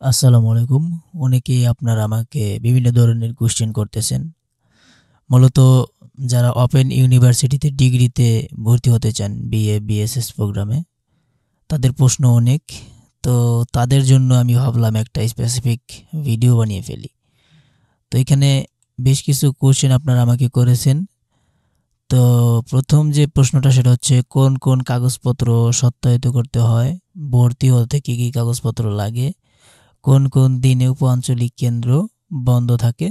আসসালামু আলাইকুম। অনেকেই আপনারা আমাকে বিভিন্ন ধরনের কোয়েশ্চেন করতেছেন। মূলত যারা ওপেন ইউনিভার্সিটিতে ডিগ্রিতে ভর্তি হতে চান বিএ, বিএসএস প্রোগ্রামে, তাদের প্রশ্ন অনেক। তো তাদের জন্য আমি ভাবলাম একটা স্পেসিফিক ভিডিও বানিয়ে ফেলি। তো এখানে বেশ কিছু কোয়েশ্চেন আপনারা আমাকে করেছেন। তো প্রথম যে প্রশ্নটা সেটা হচ্ছে কোন কোন কাগজপত্র সত্যায়িত করতে হয়, ভর্তি হতে কী কী কাগজপত্র লাগে, কোন কোন দিনে উপ আঞ্চলিক কেন্দ্র বন্ধ থাকে,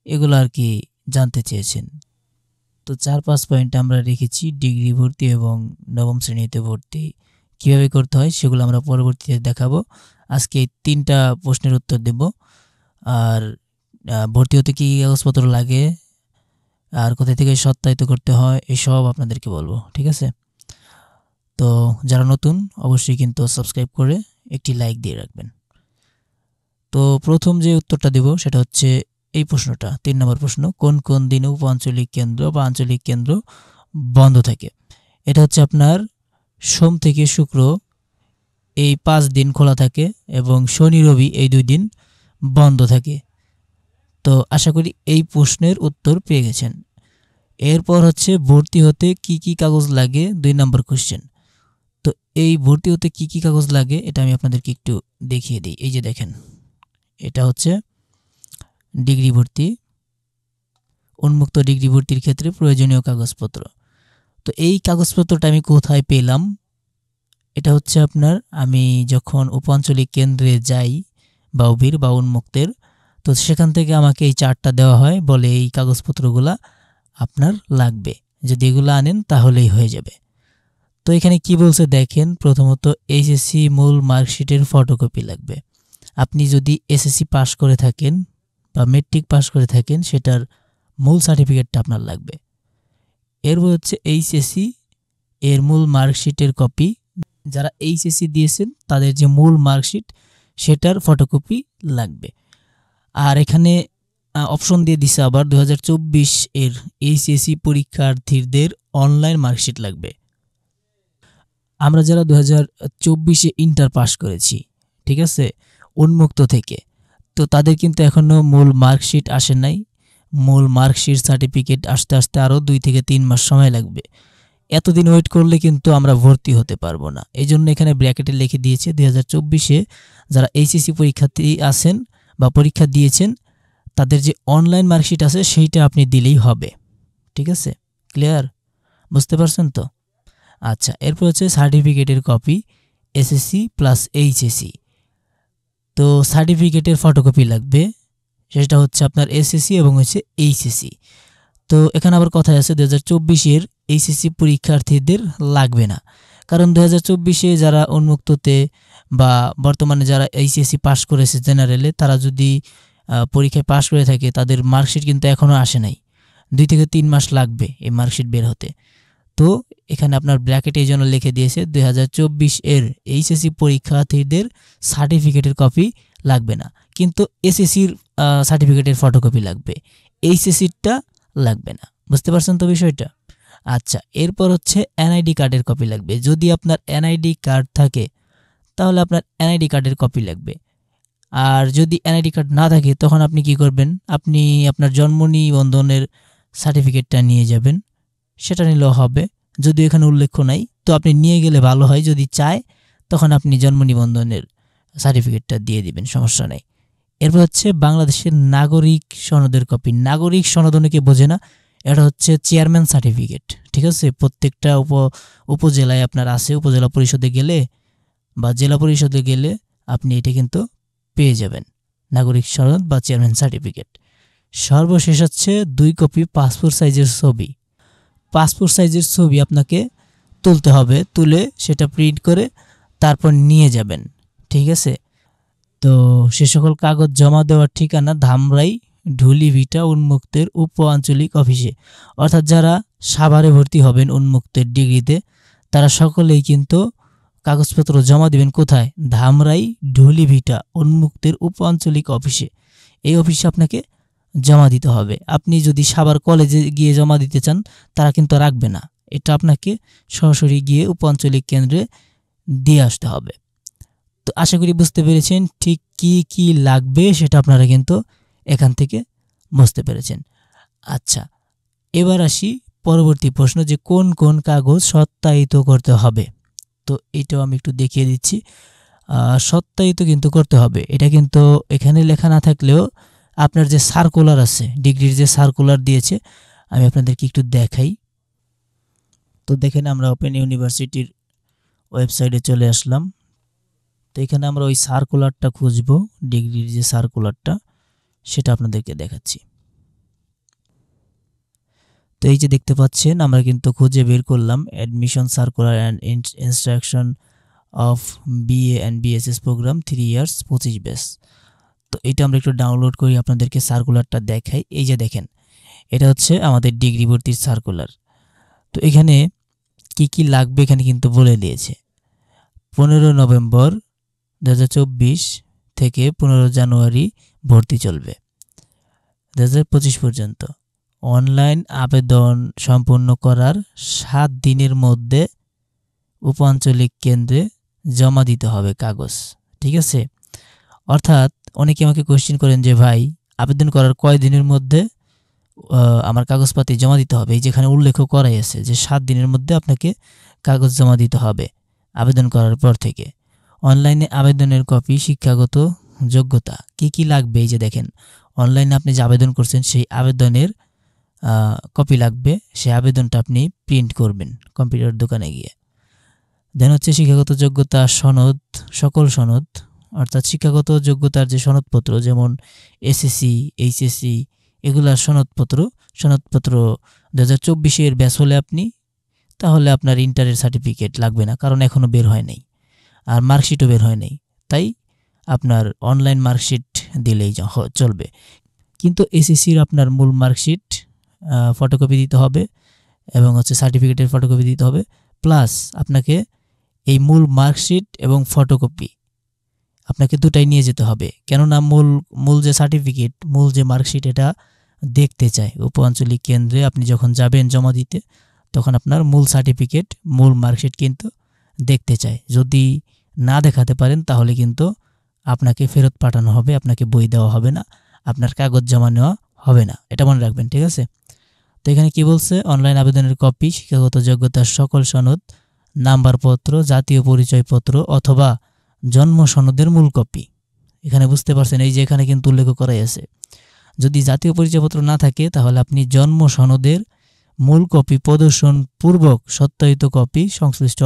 এগুলো আর কি জানতে চেয়েছেন। তো 4-5 পয়েন্ট আমরা রেখেছি। ডিগ্রি ভর্তি এবং নবম শ্রেণীতে ভর্তি কীভাবে করতে হয় সেগুলো আমরা পরবর্তীতে দেখাবো। আজকে এই 3টা প্রশ্নের উত্তর দেব। আর ভর্তি হতে কী কাগজপত্র লাগে আর কোথা থেকে সত্যায়িত করতে হয় এসব আপনাদেরকে বলবো, ঠিক আছে? তো যারা নতুন অবশ্যই কিন্তু সাবস্ক্রাইব করে একটি লাইক দিয়ে রাখবেন। তো প্রথম যে উত্তরটা দেব সেটা হচ্ছে এই প্রশ্নটা, 3 নম্বর প্রশ্ন, কোন কোন দিনে উপ আঞ্চলিক কেন্দ্র বা আঞ্চলিক কেন্দ্র বন্ধ থাকে। এটা হচ্ছে আপনার সোম থেকে শুক্র এই 5 দিন খোলা থাকে এবং শনি রবি এই 2 দিন বন্ধ থাকে। তো আশা করি এই প্রশ্নের উত্তর পেয়ে গেছেন। এরপর হচ্ছে ভর্তি হতে কি কি কাগজ লাগে, 2 নম্বর কোশ্চেন। তো এই ভর্তি হতে কি কি কাগজ লাগে এটা আমি আপনাদেরকে একটু দেখিয়ে দিই। এই যে দেখেন, এটা হচ্ছে ডিগ্রি ভর্তি, উন্মুক্ত ডিগ্রি ভর্তির ক্ষেত্রে প্রয়োজনীয় কাগজপত্র। তো এই কাগজপত্রটা আমি কোথায় পেলাম? এটা হচ্ছে আপনার, আমি যখন উপাঞ্চলিক কেন্দ্রে যাই বাউবির বা উন্মুক্তের, তো সেখান থেকে আমাকে এই চার্টটা দেওয়া হয়, বলে এই কাগজপত্রগুলা আপনার লাগবে, যদি এগুলো আনেন তাহলেই হয়ে যাবে। তো এখানে কি বলছে দেখেন, প্রথমত এইচএসসি মূল মার্কশিটের ফটোকপি লাগবে। আপনি যদি এসএসসি পাস করে থাকেন বা মেট্রিক পাস করে থাকেন সেটার মূল সার্টিফিকেটটা আপনার লাগবে। এরপর হচ্ছে এইচএসসি এর মূল মার্কশিটের কপি, যারা এইচএসসি দিয়েছেন তাদের যে মূল মার্কশিট সেটার ফটোকপি লাগবে। আর এখানে অপশন দিয়ে দিছে আবার 2024 এর এইচএসসি পরীক্ষার্থীদের অনলাইন মার্কশিট লাগবে। আমরা যারা 2024-এ ইন্টার পাস করেছি, ঠিক আছে, উন্মুক্ত থেকে, তো তাদের কিন্তু এখনও মূল মার্কশিট আসে নাই। মূল মার্কশিট সার্টিফিকেট আসতে আসতে আরও 2 থেকে 3 মাস সময় লাগবে। এতদিন ওয়েট করলে কিন্তু আমরা ভর্তি হতে পারবো না। এই জন্য এখানে ব্র্যাকেটে লিখে দিয়েছে 2024-এ যারা এইচএসসি পরীক্ষার্থী আছেন বা পরীক্ষা দিয়েছেন তাদের যে অনলাইন মার্কশিট আছে সেইটা আপনি দিলেই হবে। ঠিক আছে, ক্লিয়ার? বুঝতে পারছেন তো? আচ্ছা, এরপর হচ্ছে সার্টিফিকেটের কপি, এসএসসি প্লাস এইচএসসি। তো সার্টিফিকেটের ফটোকপি লাগবে, সেটা হচ্ছে আপনার এসএসসি এবং হচ্ছে এইচএসসি। তো এখানে আবার কথা আছে 2024-এর এইচএসসি পরীক্ষার্থীদের লাগবে না, কারণ 2024-এ যারা উন্মুক্ততে বা বর্তমানে যারা এইচএসসি পাস করেছে জেনারেলে, তারা যদি পরীক্ষায় পাস করে থাকে তাদের মার্কশিট কিন্তু এখনও আসে নাই। 2 থেকে 3 মাস লাগবে এই মার্কশিট বের হতে। তো এখানে আপনার ব্র্যাকেটে এই জন্য লিখে দিয়েছে 2024-এর এইচএসসি পরীক্ষার্থীদের সার্টিফিকেটের কপি লাগবে না, কিন্তু এসএসসির সার্টিফিকেটের ফটোকপি লাগবে, এইচএসসিরটা লাগবে না। বুঝতে পারছেন তো বিষয়টা? আচ্ছা, এরপর হচ্ছে এনআইডি কার্ডের কপি লাগবে। যদি আপনার এনআইডি কার্ড থাকে তাহলে আপনার এনআইডি কার্ডের কপি লাগবে। আর যদি এনআইডি কার্ড না থাকে তখন আপনি কি করবেন, আপনি আপনার জন্ম নিবন্ধনের সার্টিফিকেটটা নিয়ে যাবেন, সেটা নিলেও হবে। যদিও এখানে উল্লেখ নাই, তো আপনি নিয়ে গেলে ভালো হয়। যদি চায় তখন আপনি জন্ম নিবন্ধনের সার্টিফিকেটটা দিয়ে দিবেন, সমস্যা নেই। এরপর হচ্ছে বাংলাদেশের নাগরিক সনদের কপি। নাগরিক সনদ অনেকে বোঝে না, এটা হচ্ছে চেয়ারম্যান সার্টিফিকেট। ঠিক আছে, প্রত্যেকটা উপজেলায় আপনার আছে, উপজেলা পরিষদে গেলে বা জেলা পরিষদে গেলে আপনি এটা কিন্তু পেয়ে যাবেন, নাগরিক সনদ বা চেয়ারম্যান সার্টিফিকেট। সর্বশেষ হচ্ছে 2 কপি পাসপোর্ট সাইজের ছবি। পাসপোর্ট সাইজের ছবি আপনাকে তুলতে হবে, তুলে সেটা প্রিন্ট করে তারপর নিয়ে যাবেন। ঠিক আছে, তো সে সকল কাগজ জমা দেওয়ার ঠিকানা ধামরাই ঢুলিভিটা উন্মুক্তের উপ আঞ্চলিক অফিসে। অর্থাৎ যারা সাভারে ভর্তি হবেন উন্মুক্তের ডিগ্রিতে, তারা সকলেই কিন্তু কাগজপত্র জমা দিবেন কোথায়? ধামরাই ঢুলিভিটা উন্মুক্তের উপ আঞ্চলিক অফিসে। এই অফিসে আপনাকে জমা দিতে হবে। আপনি যদি সাভার কলেজে গিয়ে জমা দিতে চান তারা কিন্তু রাখবে না, এটা আপনাকে সরাসরি গিয়ে উপ আঞ্চলিক কেন্দ্রে দিয়ে আসতে হবে। তো আশা করি বুঝতে পেরেছেন। ঠিক কি কি লাগবে সেটা আপনারা কিন্তু এখান থেকে বুঝতে পেরেছেন। আচ্ছা, এবার আসি পরবর্তী প্রশ্ন, যে কোন কোন কাগজ সত্যায়িত করতে হবে। তো এটাও আমি একটু দেখিয়ে দিচ্ছি। সত্যায়িত কিন্তু করতে হবে, এটা কিন্তু এখানে লেখা না থাকলেও আপনার যে সার্কুলার আছে, ডিগ্রির যে সার্কুলার দিয়েছে, আমি আপনাদেরকে একটু দেখাই। তো দেখেন, আমরা ওপেন ইউনিভার্সিটির ওয়েবসাইটে চলে আসলাম। তো এখানে আমরা ওই সার্কুলারটা খুঁজব, ডিগ্রির যে সার্কুলারটা, সেটা আপনাদেরকে দেখাচ্ছি। তো এই যে দেখতে পাচ্ছেন, আমরা কিন্তু খুঁজে বের করলাম admission circular and instruction of BA and BSS programme 3 years 25 batch. তো এটা আমরা একটু ডাউনলোড করি, আপনাদেরকে সার্কুলারটা দেখাই। এই যে দেখেন, এটা হচ্ছে আমাদের ডিগ্রি ভর্তির সার্কুলার। তো এখানে কি কি লাগবে এখানে কিন্তু বলে দিয়েছে। 15 নভেম্বর 2024 থেকে 15 জানুয়ারি ভর্তি চলবে 2025 পর্যন্ত। অনলাইন আবেদন সম্পূর্ণ করার 7 দিনের মধ্যে উপ-আঞ্চলিক কেন্দ্রে জমা দিতে হবে কাগজ। ঠিক আছে, অর্থাৎ অনেকে আমাকে কোশ্চেন করেন যে ভাই, আবেদন করার কয় দিনের মধ্যে আমার কাগজপাতি জমা দিতে হবে। এই যেখানে উল্লেখ করাই আছে যে 7 দিনের মধ্যে আপনাকে কাগজ জমা দিতে হবে আবেদন করার পর থেকে। অনলাইনে আবেদনের কপি, শিক্ষাগত যোগ্যতা, কি কি লাগবে। এই যে দেখেন, অনলাইনে আপনি যে আবেদন করছেন সেই আবেদনের কপি লাগবে। সেই আবেদনটা আপনি প্রিন্ট করবেন কম্পিউটার দোকানে গিয়ে। দেন হচ্ছে শিক্ষাগত যোগ্যতা সনদ, সকল সনদ, অর্থাৎ শিক্ষাগত যোগ্যতার যে সনদপত্র, যেমন এসএসসি, এইচএসসি, এগুলার সনদপত্র 2024-এর ব্যাচ হলে আপনি, তাহলে আপনার ইন্টারের সার্টিফিকেট লাগবে না, কারণ এখনও বের হয় নাই, আর মার্কশিটও বের হয় নাই, তাই আপনার অনলাইন মার্কশিট দিলেই চলবে। কিন্তু এসএসসির আপনার মূল মার্কশিট ফটোকপি দিতে হবে, এবং হচ্ছে সার্টিফিকেটের ফটোকপি দিতে হবে, প্লাস আপনাকে এই মূল মার্কশিট এবং ফটোকপি আপনাকে দুটাই নিয়ে যেতে হবে। কেননা মূল যে সার্টিফিকেট, মূল যে মার্কশিট, এটা দেখতে চায় উপ-আঞ্চলিক কেন্দ্রে। আপনি যখন যাবেন জমা দিতে, তখন আপনার মূল সার্টিফিকেট, মূল মার্কশিট কিন্তু দেখতে চায়। যদি না দেখাতে পারেন, তাহলে কিন্তু আপনাকে ফেরত পাঠানো হবে, আপনাকে বই দেওয়া হবে না, আপনার কাগজ জমা নেওয়া হবে না, এটা মনে রাখবেন। ঠিক আছে, তো এখানে কি বলছে, অনলাইন আবেদনের কপি, শিক্ষাগত যোগ্যতার সকল সনদ, নাম্বারপত্র, জাতীয় পরিচয়পত্র অথবা জন্ম সনদের মূল কপি। এখানে বুঝতে পারছেন, এই যে এখানে কিন্তু উল্লেখ করাই আছে, যদি জাতীয় পরিচয়পত্র না থাকে, তাহলে আপনি জন্ম সনদের মূল কপি প্রদর্শন পূর্বক সত্যায়িত কপি সংশ্লিষ্ট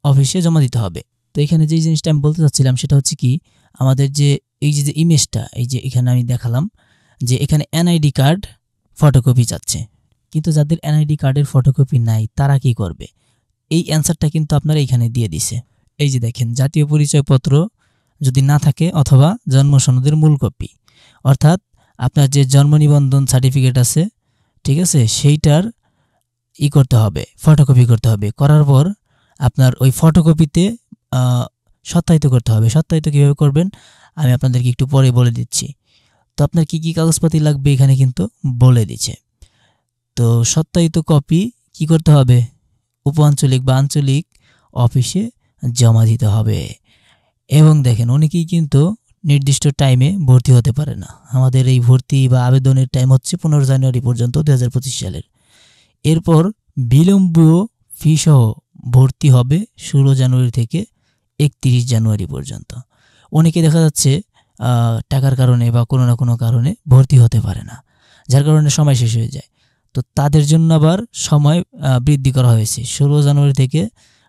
অফিসে জমা দিতে হবে। তো এখানে যে জিনিসটা আমি বলতে চাচ্ছিলাম, সেটা হচ্ছে কি, আমাদের যে এই যে ইমেজটা, এই যে এখানে আমি দেখালাম যে এখানে এনআইডি কার্ড ফটোকপি চাচ্ছে, কিন্তু যাদের এনআইডি কার্ডের ফটোকপি নাই, তারা কি করবে? এই অ্যান্সারটা কিন্তু আপনারা এখানে দিয়ে দিছে। এই যে দেখেন, জাতীয় পরিচয়পত্র যদি না থাকে অথবা জন্ম সনদের মূল কপি, অর্থাৎ আপনার যে জন্ম নিবন্ধন সার্টিফিকেট আছে, ঠিক আছে, সেইটার করতে হবে, ফটোকপি করতে হবে। করার পর আপনার ওই ফটোকপিতে সত্যায়িত করতে হবে। সত্যায়িত কীভাবে করবেন আমি আপনাদেরকে একটু পরে বলে দিচ্ছি। তো আপনার কি কি কাগজপাতি লাগবে এখানে কিন্তু বলে দিচ্ছে। তো সত্যায়িত কপি কি করতে হবে? উপ-আঞ্চলিক বা আঞ্চলিক অফিসে জমা দিতে হবে। এবং দেখেন, অনেকেই কিন্তু নির্দিষ্ট টাইমে ভর্তি হতে পারে না। আমাদের এই ভর্তি বা আবেদনের টাইম হচ্ছে 15 জানুয়ারি পর্যন্ত 2025 সালের। এরপর বিলম্ব ফি সহ ভর্তি হবে 16 জানুয়ারি থেকে 31 জানুয়ারি পর্যন্ত। অনেকে দেখা যাচ্ছে টাকার কারণে বা কোনো না কোনো কারণে ভর্তি হতে পারে না, যার কারণে সময় শেষ হয়ে যায়। তো তাদের জন্য আবার সময় বৃদ্ধি করা হয়েছে 16 জানুয়ারি থেকে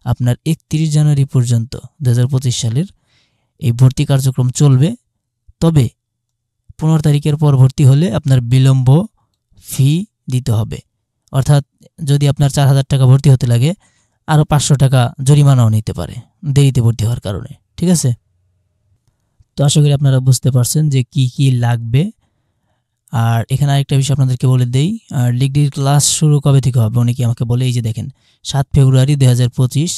আপনার 31 জানুয়ারি পর্যন্ত 2025 সালের এই ভর্তি কার্যক্রম চলবে। তবে 15 তারিখের পর ভর্তি হলে আপনার বিলম্ব ফি দিতে হবে। অর্থাৎ যদি আপনার 4000 টাকা ভর্তি হতে লাগে, আরও 500 টাকা জরিমানাও নিতে পারে দেরিতে ভর্তি হওয়ার কারণে। ঠিক আছে, তো আশা করি আপনারা বুঝতে পারছেন যে কি কি লাগবে। আর এখানে আরেকটা বিষয় আপনাদেরকে বলে দেই, ডিগ্রির ক্লাস শুরু কবে থেকে হবে? অনেকে আমাকে বলে, এই যে দেখেন 7 ফেব্রুয়ারি 2025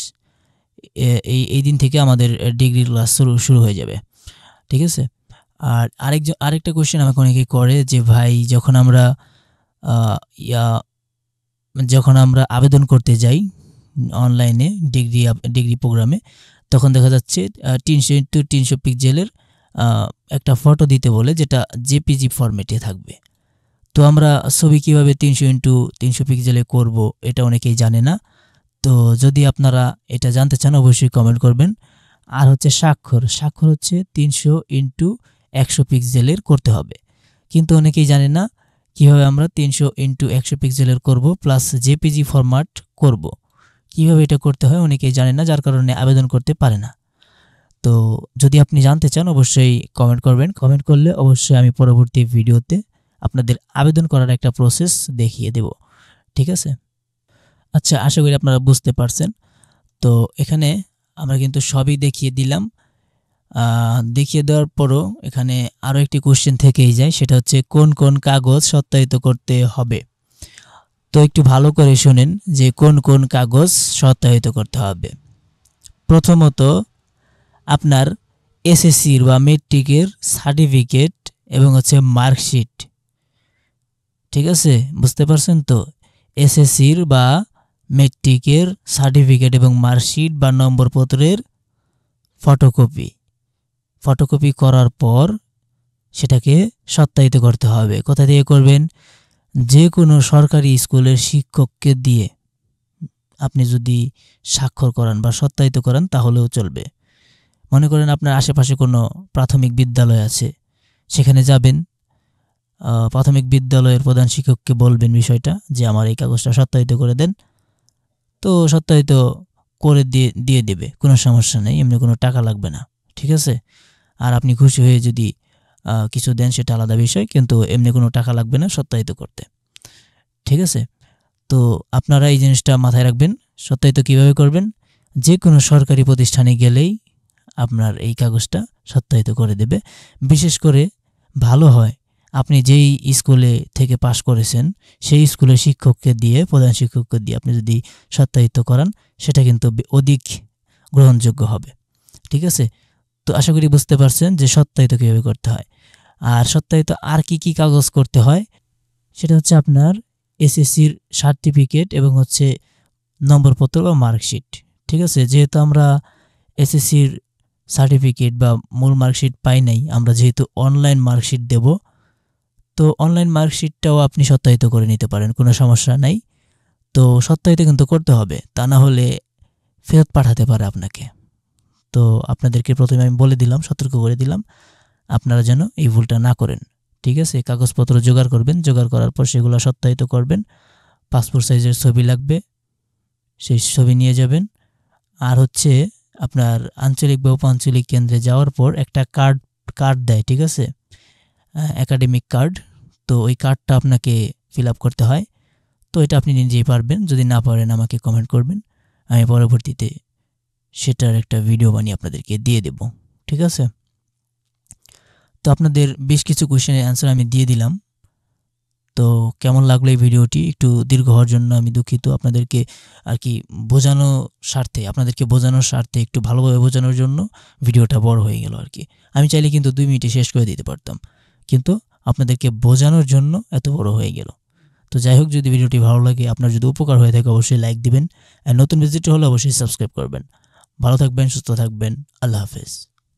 এই দিন থেকে আমাদের ডিগ্রির ক্লাস শুরু হয়ে যাবে। ঠিক আছে, আর আরেকটা কোয়েশ্চেন আমাকে অনেকে করে যে ভাই, যখন আমরা আবেদন করতে যাই অনলাইনে ডিগ্রি প্রোগ্রামে, তখন দেখা যাচ্ছে 300x300 পিক্সেলের একটা ফটো দিতে বলে, যেটা জেপিজি ফরম্যাটে থাকবে। তো আমরা ছবি কিভাবে 300x300 পিক্সেলে করব এটা অনেকেই জানে না। তো যদি আপনারা এটা জানতে চান অবশ্যই কমেন্ট করবেন। আর হচ্ছে স্বাক্ষর হচ্ছে 300x100 পিক্সেলের করতে হবে, কিন্তু অনেকেই জানে না কিভাবে আমরা 300x100 পিক্সেলের করব প্লাস জেপিজি ফরম্যাট করব। কিভাবে এটা করতে হয় অনেকেই জানে না, যার কারণে আবেদন করতে পারে না। তো যদি আপনি জানতে চান অবশ্যই কমেন্ট করবেন। কমেন্ট করলে অবশ্যই আমি পরবর্তী ভিডিওতে আপনাদের আবেদন করার একটা প্রসেস দেখিয়ে দেব, ঠিক আছে? আচ্ছা, আশা করি আপনারা বুঝতে পারছেন। তো এখানে আমরা কিন্তু সবই দেখিয়ে দিলাম। দেখিয়ে দেওয়ার পরও এখানে আরও একটি কোশ্চেন থেকেই যায়, সেটা হচ্ছে কোন কোন কাগজ সত্যায়িত করতে হবে। তো একটু ভালো করে শুনেন যে কোন কোন কাগজ সত্যায়িত করতে হবে। প্রথমত আপনার এসএসসির বা মেট্রিকের সার্টিফিকেট এবং হচ্ছে মার্কশিট, ঠিক আছে? বুঝতে পারছেন তো? এসএসসির বা মেট্রিকের সার্টিফিকেট এবং মার্কশিট বা নম্বরপত্রের ফটোকপি করার পর সেটাকে সত্যায়িত করতে হবে। কোথা থেকে করবেন? যে কোনো সরকারি স্কুলের শিক্ষককে দিয়ে আপনি যদি স্বাক্ষর করান বা সত্যায়িত করান তাহলেও চলবে। মনে করেন আপনার আশেপাশে কোনো প্রাথমিক বিদ্যালয় আছে, সেখানে যাবেন, প্রাথমিক বিদ্যালয়ের প্রধান শিক্ষককে বলবেন বিষয়টা যে আমার এই কাগজটা সত্যায়িত করে দেন। তো সত্যায়িত করে দিয়ে দেবে, কোনো সমস্যা নেই, এমনি কোনো টাকা লাগবে না, ঠিক আছে? আর আপনি খুশি হয়ে যদি কিছু দেন সেটা আলাদা বিষয়, কিন্তু এমনি কোনো টাকা লাগবে না সত্যায়িত করতে, ঠিক আছে? তো আপনারা এই জিনিসটা মাথায় রাখবেন। সত্যায়িত কিভাবে করবেন? যে কোনো সরকারি প্রতিষ্ঠানে গেলেই আপনার এই কাগজটা সত্যায়িত করে দেবে। বিশেষ করে ভালো হয় আপনি যেই স্কুলে থেকে পাশ করেছেন সেই স্কুলের শিক্ষককে দিয়ে, প্রধান শিক্ষককে দিয়ে আপনি যদি সত্যায়িত করান সেটা কিন্তু অধিক গ্রহণযোগ্য হবে, ঠিক আছে? তো আশা করি বুঝতে পারছেন যে সত্যায়িত কীভাবে করতে হয়। আর সত্যায়িত আর কি কাগজ করতে হয় সেটা হচ্ছে আপনার এসএসসির সার্টিফিকেট এবং হচ্ছে নম্বরপত্র বা মার্কশিট, ঠিক আছে? যেহেতু আমরা এসএসসির সার্টিফিকেট বা মূল মার্কশিট পাই নাই, আমরা যেহেতু অনলাইন মার্কশিট দেব, তো অনলাইন মার্কশিটটাও আপনি সত্যায়িত করে নিতে পারেন, কোনো সমস্যা নাই। তো সত্যায়িত কিন্তু করতে হবে, তা না হলে ফেরত পাঠাতে পারে আপনাকে। তো আপনাদেরকে প্রথমে আমি বলে দিলাম, সতর্ক করে দিলাম, আপনারা যেন এই ভুলটা না করেন, ঠিক আছে? কাগজপত্র জোগাড় করবেন, জোগাড় করার পর সেগুলো সত্যায়িত করবেন। পাসপোর্ট সাইজের ছবি লাগবে, সেই ছবি নিয়ে যাবেন। আর হচ্ছে আপনার আঞ্চলিক বা উপ-আঞ্চলিক কেন্দ্রে যাওয়ার পর একটা কার্ড দেয়, ঠিক আছে? Academic card. তো ওই কার্ডটা আপনাকে ফিল আপ করতে হয়। তো এটা আপনি নিজেই পারবেন, যদি না পারেন আমাকে কমেন্ট করবেন, আমি পরবর্তীতে সেটার একটা ভিডিও বানিয়ে আপনাদেরকে দিয়ে দেব, ঠিক আছে? তো আপনাদের বেশ কিছু কোশ্চেনের অ্যান্সার আমি দিয়ে দিলাম। তো কেমন লাগলো এই ভিডিওটি? একটু দীর্ঘ হওয়ার জন্য আমি দুঃখিত। আপনাদেরকে আর কি আপনাদেরকে বোঝানোর স্বার্থে একটু ভালোভাবে বোঝানোর জন্য ভিডিওটা বড় হয়ে গেল আর কি। আমি চাইলে কিন্তু 2 মিনিটে শেষ করে দিতে পারতাম, কিন্তু আপনাদেরকে বোঝানোর জন্য এত বড় হয়ে গেল। তো যাই হোক, যদি ভিডিওটি ভালো লাগে, আপনার যদি উপকার হয়ে থাকে অবশ্যই লাইক দিবেন, আর নতুন ভিজিটর হলে অবশ্যই সাবস্ক্রাইব করবেন। ভালো থাকবেন, সুস্থ থাকবেন, আল্লাহ হাফেজ।